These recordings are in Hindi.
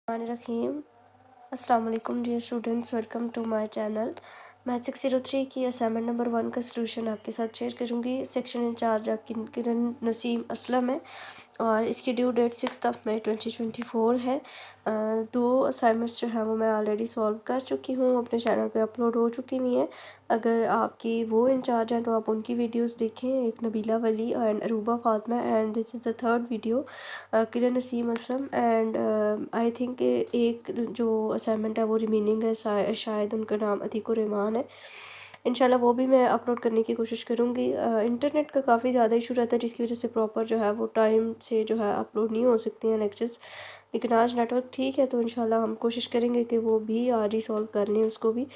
रहीम अस्सलाम वालेकुम dear students, welcome to my channel. मैं 603 की असाइनमेंट नंबर 1 का सलूशन आपके साथ शेयर करूंगी। सेक्शन इंचार्ज आपकी किरण नसीम असलम है और इसकी ड्यू डेट 6 मई 2024 है। दो असाइनमेंट्स जो हैं वो मैं ऑलरेडी सॉल्व कर चुकी हूँ, अपने चैनल पे अपलोड हो चुकी हुई हैं। अगर आपकी वो इंचार्ज हैं तो आप उनकी वीडियोस देखें, एक Nabila Wali and Aruba Fatima, and this is the third video Kiran Naseem Aslam. And I think एक जो असाइनमेंट है वो रिमेनिंग है, शायद उनका नाम अतीक रहमान है। इंशाल्लाह वो भी मैं अपलोड करने की कोशिश करूँगी। इंटरनेट का काफ़ी ज़्यादा इशू रहता है जिसकी वजह से प्रॉपर जो है वो टाइम से जो है अपलोड नहीं हो सकते हैं लेक्चर्स, लेकिन आज नेटवर्क ठीक है तो इंशाल्लाह हम कोशिश करेंगे कि वो भी आज ही सॉल्व कर लें उसको भी।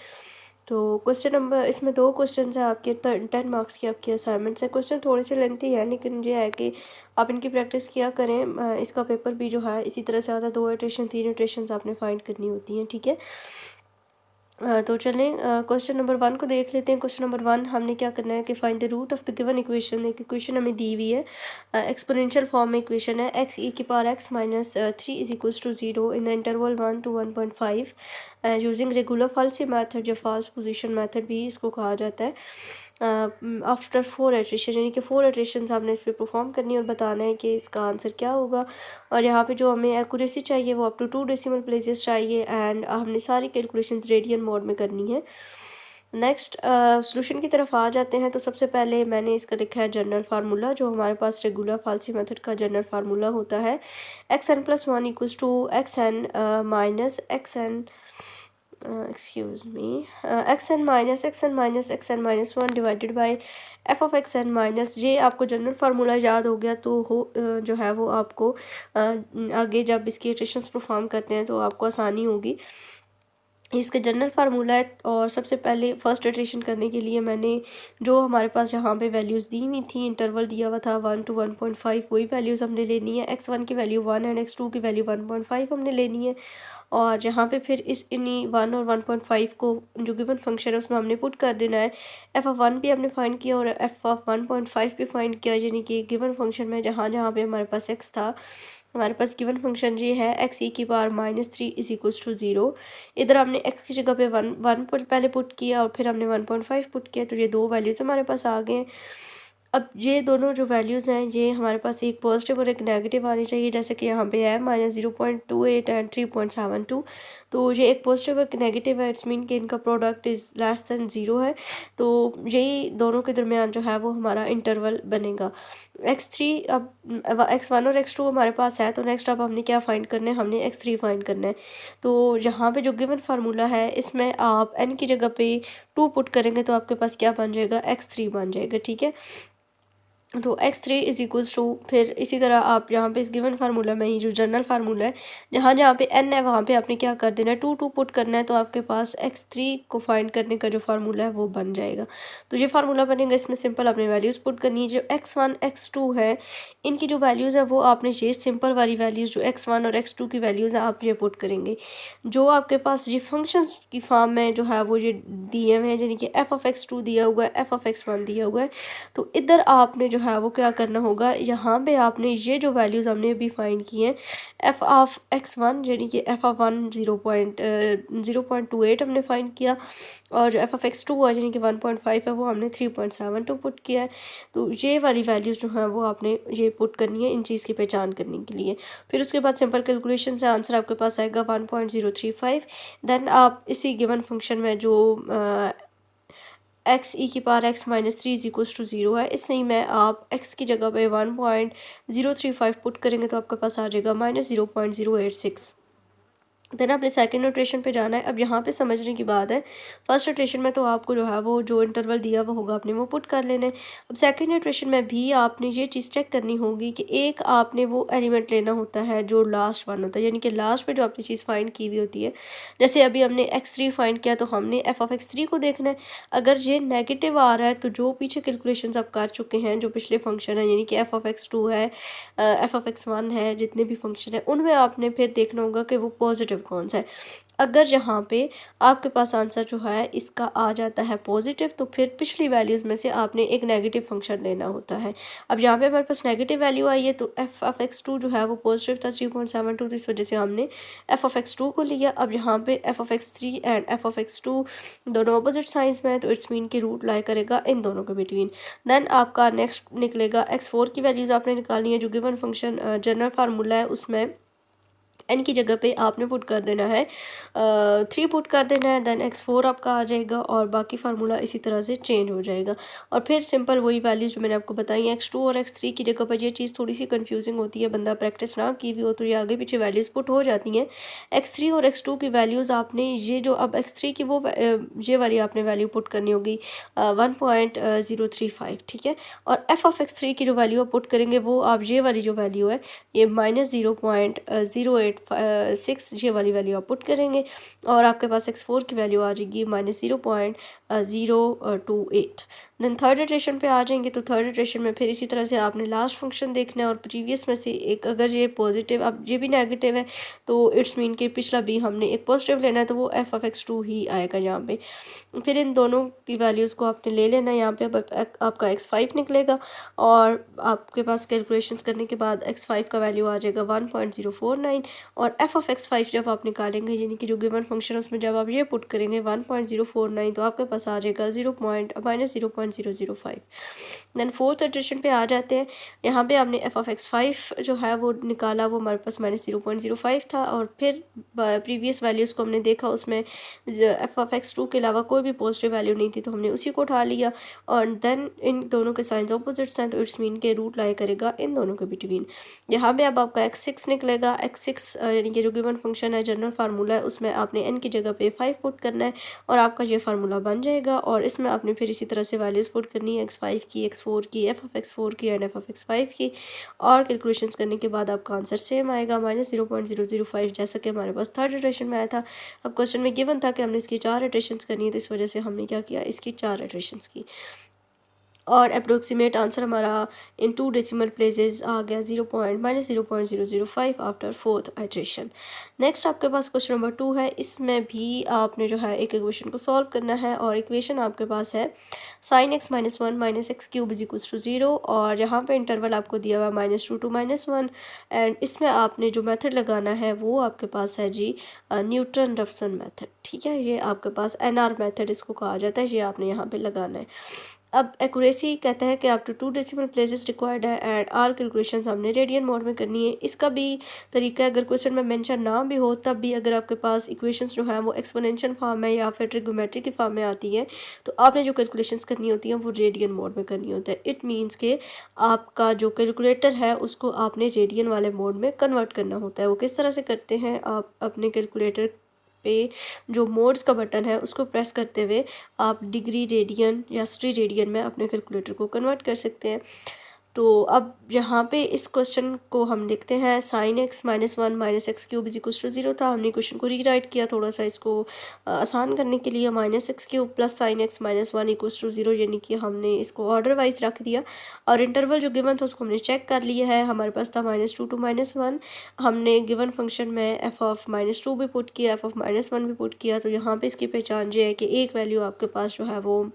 तो क्वेश्चन नंबर, इसमें 2 क्वेश्चन हैं आपके, 10 मार्क्स की आपकी असाइनमेंट्स है। क्वेश्चन थोड़े से लेंथी है लेकिन ये है कि आप इनकी प्रैक्टिस किया करें। इसका पेपर भी जो है इसी तरह से आता है, 2 इटरेशन 3 इटरेशन आपने फाइंड करनी होती हैं, ठीक है। तो चलें क्वेश्चन नंबर 1 को देख लेते हैं। क्वेश्चन नंबर 1 हमने क्या करना है कि find the root of the given equation. एक इक्वेशन हमें दी हुई है, एक्सपोनेंशियल फॉर्म में इक्वेशन है, एक्स ई की power x minus 3 is equals to 0 in the interval 1 to 1.5 using regular falsi method या फाल्स पोजीशन मेथड भी इसको कहा जाता है। आफ्टर 4 एट्रेशन, यानी कि 4 एट्रेशन आपने इस पर परफॉर्म करनी है और बताना है कि इसका आंसर क्या होगा। और यहाँ पे जो हमें एक्यूरेसी चाहिए वो अप टू 2 डेसिमल प्लेसेस चाहिए एंड हमने सारी कैलकुलेशंस रेडियन मोड में करनी है। नेक्स्ट सॉल्यूशन की तरफ आ जाते हैं। तो सबसे पहले मैंने इसका लिखा है जनरल फार्मूला, जो हमारे पास रेगुलर फाल्सी मेथड का जनरल फार्मूला होता है, X N plus 1 equals to X N minus X N X N minus 1 divided by F of X N minus. ये आपको जनरल फार्मूला याद हो गया तो जो है वो आपको आगे जब इसकी इटरेशंस परफॉर्म करते हैं तो आपको आसानी होगी। इसका जनरल फार्मूला है। और सबसे पहले फर्स्ट इटरेशन करने के लिए मैंने जो हमारे पास यहाँ पे वैल्यूज़ दी हुई थी, इंटरवल दिया हुआ था 1 to 1.5, वही वैल्यूज़ हमने लेनी है। x1 की वैल्यू 1 एंड x2 की वैल्यू 1.5 हमने लेनी है। और जहाँ पे फिर इस इन्हीं 1 और 1.5 को जो गिवन फंक्शन है उसमें हमने पुट कर देना है। एफ ऑफ 1 भी हमने फाइंड किया और एफ ऑफ 1.5 भी फाइंड किया, यानी कि गिवन फंक्शन में जहाँ जहाँ पे हमारे पास x था, हमारे पास गिवन फंक्शन ये है एक्स ई की पावर -3 इज इक्वल्स टू 0। इधर हमने एक्स की जगह पे 1 पहले पुट किया और फिर हमने 1.5 पुट किया, तो ये 2 वैल्यूज़ हमारे पास आ गए हैं। अब ये दोनों जो वैल्यूज़ हैं ये हमारे पास एक पॉजिटिव और एक नेगेटिव आनी चाहिए, जैसे कि यहाँ पे है -0.28 एंड 3.72। तो ये एक पॉजिटिव और एक नेगेटिव है, इट्स मीन कि इनका प्रोडक्ट इज़ लेस दैन 0 है। तो यही दोनों के दरमियान जो है वो हमारा इंटरवल बनेगा। x3 अब x1 और x2 हमारे पास है, तो नेक्स्ट अब हमने क्या फाइंड करना है, हमने x3 फाइंड करना है। तो यहाँ पे जो गिवन फार्मूला है इसमें आप n की जगह पे 2 पुट करेंगे तो आपके पास क्या बन जाएगा, x3 बन जाएगा, ठीक है। तो x3 इज इक्वल्स टू, फिर इसी तरह आप यहाँ पे इस गिवन फार्मूला में ही जो जनरल फार्मूला है, जहाँ जहाँ पे n है वहाँ पे आपने क्या कर देना है, 2 पुट करना है, तो आपके पास x3 को फाइंड करने का जो फार्मूला है वो बन जाएगा। तो ये फार्मूला बनेगा, इसमें सिंपल आपने वैल्यूज़ पुट करनी है। जो x1 x2 है इनकी जो वैल्यूज़ है वो आपने ये सिंपल वाली वैल्यूज़ जो x1 और x2 की वैल्यूज़ हैं आप ये पुट करेंगे। जो आपके पास ये फंक्शंस की फॉर्म में जो है वो ये दिए हुए हैं, यानी कि एफ ऑफ x2 दिया हुआ है, एफ ऑफ x1 दिया हुआ है। तो इधर आपने जो है वो क्या करना होगा, यहाँ पे आपने ये जो वैल्यूज़ हमने अभी फाइंड की हैं, एफ ऑफ x1 यानी कि एफ ऑफ 1 0.28 हमने फाइंड किया, और जो एफ ऑफ x2 है यानी कि 1.5 है वो हमने 3.72 पुट किया है। तो ये वाली वैल्यूज़ जो हैं वो आपने ये पुट करनी है इन चीज़ की पहचान करने के लिए। फिर उसके बाद सिंपल कैलकुलेशन से आंसर आपके पास आएगा 1.035। देन आप इसी गिवन फंक्शन में जो एक्स ई की power X -3 is equals to 0 है, इसमें में आप एक्स की जगह पे 1.035 पुट करेंगे तो आपके पास आ जाएगा -0.086। देन आपने सेकंड नोटेशन पे जाना है। अब यहाँ पे समझने की बात है, फर्स्ट नोटेशन में तो आपको जो है वो जो इंटरवल दिया हुआ होगा आपने वो पुट कर लेना है। अब सेकंड नोटेशन में भी आपने ये चीज़ चेक करनी होगी कि एक आपने वो एलिमेंट लेना होता है जो लास्ट वन होता है, यानी कि लास्ट पे जो आपने चीज़ फाइंड की हुई होती है। जैसे अभी हमने x3 फाइंड किया तो हमने एफ ऑफ x3 को देखना है। अगर ये नेगेटिव आ रहा है तो जो पीछे कैलकुलेशन आप कर चुके हैं, जो पिछले फंक्शन है यानी कि एफ ऑफ x2 है, एफ ऑफ x1 है, जितने भी फंक्शन है उनमें आपने फिर देखना होगा कि वो पॉजिटिव पॉजिटिव कौन सा है। अगर यहाँ पे आपके पास आंसर जो है इसका आ जाता है पॉजिटिव, तो फिर पिछली वैल्यूज़ में से आपने एक नेगेटिव फंक्शन लेना होता है। अब यहाँ पे हमारे पास नेगेटिव वैल्यू आई है, तो एफ ऑफ एक्स टू जो है वो पॉजिटिव था 3.72, तो इस वजह से हमने एफ ऑफ एक्स टू को लिया। अब यहाँ पे F of X three and F of X two दोनों अपोजिट साइंस में है, तो इट्स मीन की रूट लाई करेगा इन दोनों के बिटवीन। देन आपका नेक्स्ट निकलेगा एक्स फोर की वैल्यूज़ आपने निकालनी है, जो गिवन फंक्शन जनरल फार्मूला है उसमें एन की जगह पे आपने पुट कर देना है 3 पुट कर देना है। देन एक्स फोर आपका आ जाएगा और बाकी फार्मूला इसी तरह से चेंज हो जाएगा। और फिर सिंपल वही वैल्यूज़ जो मैंने आपको बताई हैं एक्स टू और एक्स थ्री की जगह पर, ये चीज़ थोड़ी सी कंफ्यूजिंग होती है, बंदा प्रैक्टिस ना की भी हो तो ये आगे पीछे वैल्यूज़ पुट हो जाती हैं। एक्स थ्री और एक्स टू की वैल्यूज़ आपने ये जो अब एक्स थ्री की वो ये वाली आपने वैल्यू पुट करनी होगी 1.035, ठीक है। और एफ ऑफ एक्स थ्री की जो वैल्यू आप पुट करेंगे वो आप ये वाली जो वैल्यू है ये -0.086 ये वाली वैल्यू आप पुट करेंगे और आपके पास एक्स फोर की वैल्यू आ जाएगी -0.028। देन थर्ड इटरेशन पे आ जाएंगे, तो थर्ड इटरेशन में फिर इसी तरह से आपने लास्ट फंक्शन देखना है और प्रीवियस में से एक, अगर ये पॉजिटिव अब ये भी नेगेटिव है तो इट्स मीन कि पिछला भी हमने एक पॉजिटिव लेना है, तो वो एफ ऑफ एक्स टू ही आएगा यहाँ पे। फिर इन दोनों की वैल्यूज़ को आपने ले लेना है। यहाँ पे अब आपका एक्स फाइव निकलेगा और आपके पास कैलकुलेशंस करने के बाद एक्स फाइव का वैल्यू आ जाएगा 1.049 और एफ ऑफ एक्स फाइव जब आप निकालेंगे यानी कि जो गिवन फंक्शन है उसमें जब आप ये पुट करेंगे 1.049, तो आपके पास आ जाएगा -0.005। देन फोर्थ इटरेशन पे आ जाते हैं। यहाँ पे आपने एफ ऑफ एक्स फाइव जो है वो निकाला, वो हमारे पास -0.05 था और फिर प्रीवियस वैल्यूज़ को हमने देखा, उसमें एफ ऑफ एक्स टू के अलावा कोई भी पॉजिटिव वैल्यू नहीं थी, तो हमने उसी को उठा लिया। और देन इन दोनों के साइंस ऑपोजिट्स हैं, तो इट्स मीन के रूट लाई करेगा इन दोनों के बिटवीन। यहाँ पे अब आपका एक्स सिक्स निकलेगा। एक्स सिक्स यानी कि जो गिवन फंक्शन है जनरल फार्मूला है उसमें आपने एन की जगह पे 5 पुट करना है और आपका ये फार्मूला बन जाएगा। और इसमें आपने फिर इसी तरह से वैल्यूज़ पुट करनी है एक्स फाइव की, एक्स फोर की, एफ ऑफ एक्स फोर की and F of x five की, और कैलकुलेशंस करने के बाद आपका आंसर सेम आएगा -0.005, जैसा कि हमारे पास थर्ड इटरेशन में आया था। अब क्वेश्चन में गिवन था कि हमने इसकी 4 इटरेशंस करनी है, तो इस वजह से हमने क्या किया, इसकी 4 इटरेशंस की और अप्रोक्सीमेट आंसर हमारा इन 2 डेसिमल प्लेसेस आ गया -0.005 आफ्टर फोर्थ आइट्रेशन। नेक्स्ट आपके पास क्वेश्चन नंबर 2 है। इसमें भी आपने जो है एक इक्वेशन को सॉल्व करना है और इक्वेशन आपके पास है sin x - 1 - x cube is equals to 0 और यहाँ पे इंटरवल आपको दिया हुआ है -2 to -1 एंड इसमें आपने जो मेथड लगाना है वो आपके पास है जी न्यूटन रफसन मेथड, ठीक है। ये आपके पास NR मेथड इसको कहा जाता है, ये आपने यहाँ पे लगाना है। अब एक्यूरेसी कहता है कि आप टू 2 डेसिमल प्लेसेस रिक्वायर्ड है एंड आर कैलकुलेशंस हमने रेडियन मोड में करनी है। इसका भी तरीका है, अगर क्वेश्चन में मेंशन ना भी हो तब भी अगर आपके पास इक्वेशंस जो हैं वो एक्सपोनेंशियल फॉर्म है या फिर ट्रिग्नोमेट्री की फॉर्म में आती है, तो आपने जो कैलकुलेशंस करनी होती हैं वो रेडियन मोड में करनी होता है। इट मीन्स के आपका जो कैलकुलेटर है उसको आपने रेडियन वाले मोड में कन्वर्ट करना होता है। वो किस तरह से करते हैं, आप अपने कैलकुलेटर पे जो मोड्स का बटन है उसको प्रेस करते हुए आप डिग्री रेडियन या स्ट्री रेडियन में अपने कैलकुलेटर को कन्वर्ट कर सकते हैं। तो अब यहाँ पे इस क्वेश्चन को हम देखते हैं। sin x - 1 - x cube is equals to 0 था। हमने क्वेश्चन को रीराइट किया थोड़ा सा इसको आसान करने के लिए, -x cube plus sin x - 1 equals to 0, यानी कि हमने इसको ऑर्डर वाइज रख दिया और इंटरवल जो गिवन था उसको हमने चेक कर लिया है। हमारे पास था -2 to -1, हमने गिवन फंक्शन में एफ ऑफ -2 भी पुट किया, एफ ऑफ -1 भी पुट किया। तो यहाँ पे इसकी पहचान ये है कि एक वैल्यू आपके पास जो है वो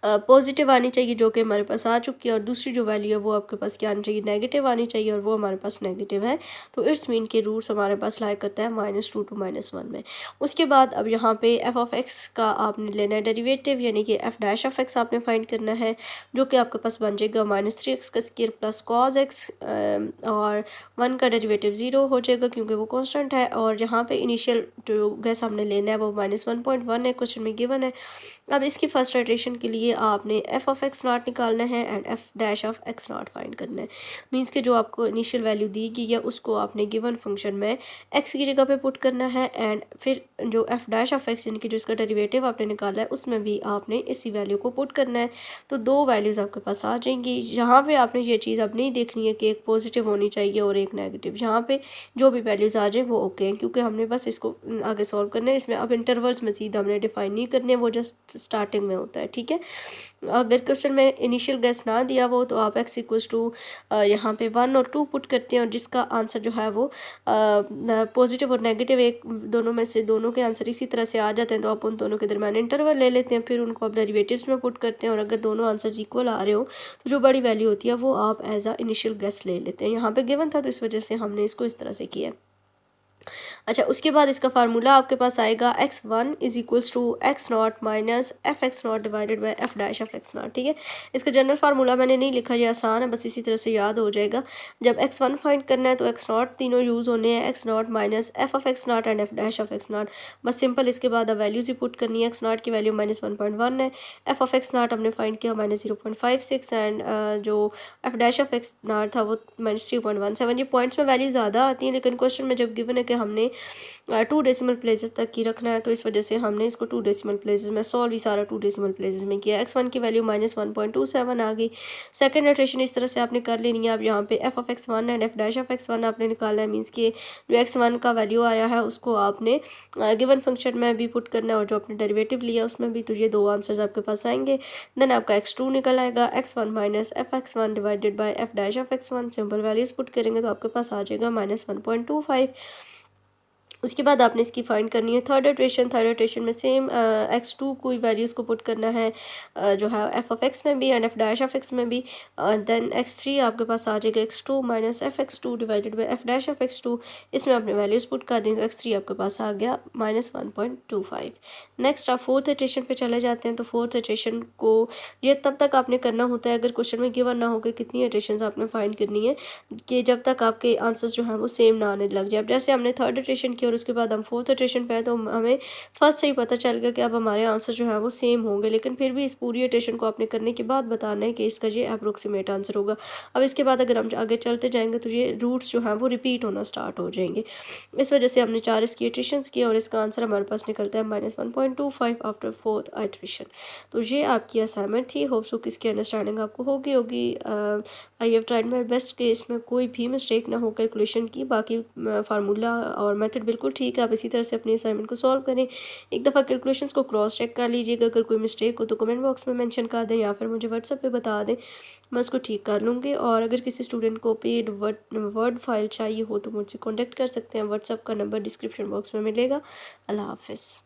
पॉजिटिव आनी चाहिए जो कि हमारे पास आ चुकी है और दूसरी जो वैल्यू है वो आपके पास क्या आनी चाहिए, नेगेटिव आनी चाहिए और वो हमारे पास नेगेटिव है। तो इट्स मीन के रूट्स हमारे पास लाइक करता है -2 to -1 में। उसके बाद अब यहाँ पे एफ ऑफ एक्स का आपने लेना है डेरिवेटिव, यानी कि एफ डैश ऑफ एक्स आपने फाइंड करना है, जो कि आपके पास बन जाएगा -3x का स्क्वायर प्लस कॉस एक्स और 1 का डेरिवेटिव 0 हो जाएगा क्योंकि वो कॉन्स्टेंट है। और यहाँ पे इनिशियल जो गैस हमने लेना है वो -1.1 है, क्वेश्चन में गिवन है। अब इसकी फर्स्ट आइट्रेशन के लिए आपने एफ ऑफ एक्स नॉट निकालना है and F dash of x not find करना है। मींस के जो आपको इनिशियल वैल्यू दी गई है उसको आपने गिवन फंक्शन में एक्स की जगह पे पुट करना है एंड फिर जो एफ डैश ऑफ एक्स यानी कि जो इसका डेरिवेटिव आपने निकाला है उसमें भी आपने इसी वैल्यू को पुट करना है। तो 2 वैल्यूज़ आपके पास आ जाएंगी। यहाँ पे आपने ये चीज़ अब नहीं देखनी है कि एक पॉजिटिव होनी चाहिए और एक नेगेटिव, यहाँ पे जो भी वैल्यूज़ आ जाए वो ओके हैं क्योंकि हमने बस इसको आगे सॉल्व करना है। इसमें अब इंटरवल्स मजीद हमने डिफाइन नहीं करने, वो जस्ट स्टार्टिंग में होता है, ठीक है। अगर क्वेश्चन में इनिशियल गैस ना दिया वो तो आप x इक्वल्स टू यहाँ पे 1 और 2 पुट करते हैं और जिसका आंसर जो है वो पॉजिटिव और नेगेटिव एक दोनों में से दोनों के आंसर इसी तरह से आ जाते हैं तो आप उन दोनों के दरमियान इंटरवल ले लेते हैं, फिर उनको आप डेरिवेटिव्स में पुट करते हैं और अगर दोनों आंसर्स इक्वल आ रहे हो तो जो बड़ी वैल्यू होती है वो आप एज अ इनिशियल गैस ले लेते हैं। यहाँ पे गिवन था तो इस वजह से हमने इसको इस तरह से किया है। अच्छा, उसके बाद इसका फार्मूला आपके पास आएगा x1 is equals to X naught minus F X naught divided by F dash F X naught. ठीक है, इसका जनरल फार्मूला मैंने नहीं लिखा, ये आसान है, बस इसी तरह से याद हो जाएगा। जब x1 फाइंड करना है तो एक्स नॉट तीनों यूज़ होने हैं, x naught minus F of x not and F dash of x not. बस सिंपल इसके बाद अब वैल्यूज ही पुट करनी है। एक्स नॉट की वैल्यू -1.1 है, एफ ऑफ एक्स नॉट हमने फाइंड किया -0.56 एंड जो F dash of x not था वो -3.17। ये पॉइंट्स में वैल्यू ज़्यादा आती हैं लेकिन क्वेश्चन में जब गिवन है कि हमने 2 डेसिमल प्लेसेस तक की रखना है तो इस वजह से हमने इसको 2 डेसिमल प्लेसेस में सॉल्व ही सारा 2 डेसिमल प्लेसेस में किया। x1 की वैल्यू -1.27 आ गई। सेकंड नोटेशन इस तरह से आपने कर लेनी है। अब यहाँ पे F of x1 and F dash of x1 आपने निकालना है, मीन्स कि जो x1 का वैल्यू आया है उसको आपने गिवन फंक्शन में भी पुट करना है और जो आपने डेरिवेटिव लिया उसमें भी, तो ये दो आंसर्स आपके पास आएंगे। देन आपका x2 निकल आएगा, x1 minus F x1 divided by F dash of x1। Simple values put करेंगे तो आपके पास आ जाएगा -1.25। उसके बाद आपने इसकी फाइंड करनी है थर्ड इटरेशन। थर्ड इटरेशन में सेम x2 कोई वैल्यूज़ को पुट करना है जो है एफ ऑफ एक्स में भी and F dash of x में भी। देन x3 आपके पास आ जाएगा x2 minus F x2 divided by F dash of x2। इसमें आपने वैल्यूज़ पुट कर दी तो x3 आपके पास आ गया -1.25। नेक्स्ट आप फोर्थ इटरेशन पे चले जाते हैं। तो फोर्थ इटरेशन को ये तब तक आपने करना होता है अगर क्वेश्चन में गिवन ना हो कि कितनी इटरेशन आपने फाइंड करनी है, कि जब तक आपके आंसर्स जो हैं वो सेम ना आने लग जाए। अब जैसे हमने थर्ड इटरेशन की और उसके बाद हम फोर्थ इटरेशन पे हैं तो हमें फर्स्ट से ही पता चल गया कि अब हमारे आंसर जो हैं वो सेम होंगे, लेकिन फिर भी इस पूरी इटरेशन को आपने करने के बाद बताना है कि इसका ये अप्रोक्सीमेट आंसर होगा। अब इसके बाद अगर हम आगे चलते जाएंगे तो ये रूट्स जो हैं वो रिपीट होना स्टार्ट हो जाएंगे। इस वजह से हमने 4 इसकी इटरेशंस किए और इसका आंसर हमारे पास निकलता है -1.25 आफ्टर फोर्थ इटरेशन। तो ये आपकी असाइनमेंट थी। होप सो किसकी अंडरस्टैंडिंग आपको होगी I have tried my best कि इसमें कोई भी मिस्टेक ना हो कैलकुलेशन की। बाकी फार्मूला और मेथड बिल्कुल ठीक है, आप इसी तरह से अपनी असाइनमेंट को सॉल्व करें। एक दफ़ा कैलकुलेशंस को क्रॉस चेक कर लीजिएगा, अगर कोई मिस्टेक हो तो कमेंट बॉक्स में मेंशन कर दें या फिर मुझे व्हाट्सएप पे बता दें, मैं उसको ठीक कर लूँगी। और अगर किसी स्टूडेंट को पेड वर्ड फाइल चाहिए हो तो मुझसे कॉन्टेक्ट कर सकते हैं। व्हाट्सएप का नंबर डिस्क्रिप्शन बॉक्स में मिलेगा। अल्लाह हाफिज़।